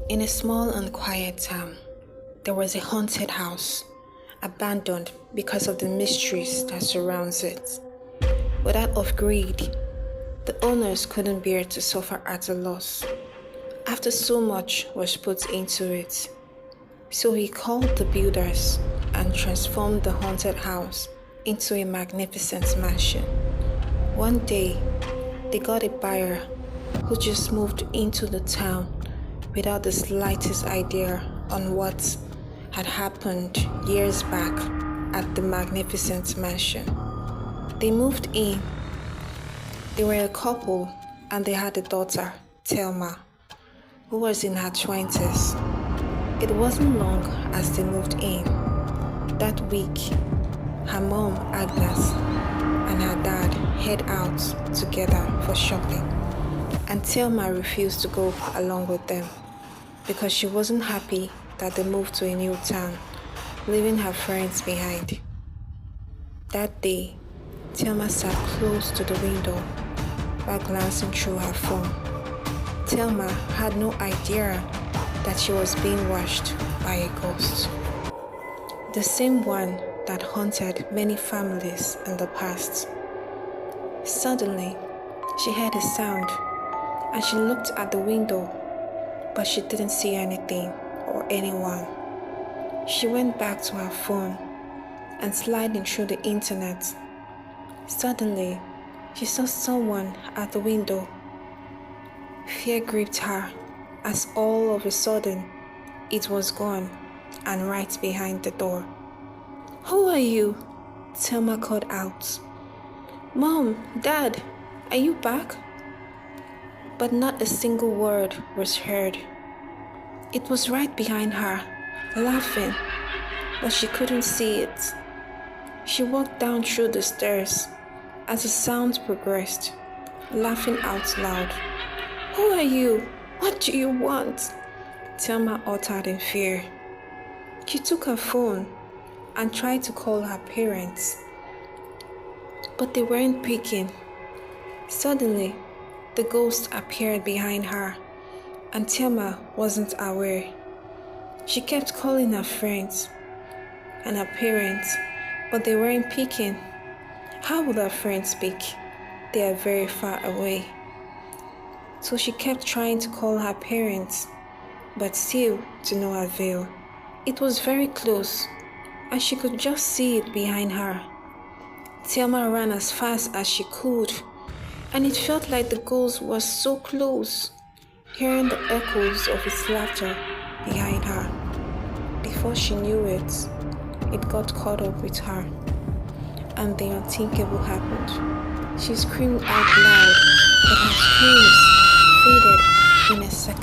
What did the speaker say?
In a small and quiet town, there was a haunted house, abandoned because of the mysteries that surrounds it. But out of greed, the owners couldn't bear to suffer at a loss after so much was put into it. So he called the builders and transformed the haunted house into a magnificent mansion. One day, they got a buyer who just moved into the town without the slightest idea on what had happened years back at the magnificent mansion. They moved in. They were a couple and they had a daughter, Thelma, who was in her 20s. It wasn't long as they moved in. That week, her mom, Agnes, and her dad head out together for shopping, and Thelma refused to go along with them because she wasn't happy that they moved to a new town, leaving her friends behind. That day, Thelma sat close to the window while glancing through her phone. Thelma had no idea that she was being watched by a ghost, the same one that haunted many families in the past. Suddenly, she heard a sound and she looked at the window, but she didn't see anything or anyone. She went back to her phone and sliding through the internet. Suddenly, she saw someone at the window. Fear gripped her as all of a sudden it was gone and right behind the door. "Who are you?" Thelma called out. "Mom, Dad, are you back?" But not a single word was heard. It was right behind her, laughing, but she couldn't see it. She walked down through the stairs as the sound progressed, laughing out loud. "Who are you? What do you want?" Thelma uttered in fear. She took her phone and tried to call her parents, but they weren't picking. Suddenly, the ghost appeared behind her, and Thelma wasn't aware. She kept calling her friends and her parents, but they weren't picking. How would her friends pick? They are very far away. So she kept trying to call her parents, but still to no avail. It was very close, and she could just see it behind her. Thelma ran as fast as she could, and it felt like the ghost was so close, hearing the echoes of its laughter behind her. Before she knew it, it got caught up with her, and the unthinkable happened. She screamed out loud, but her screams faded in a second.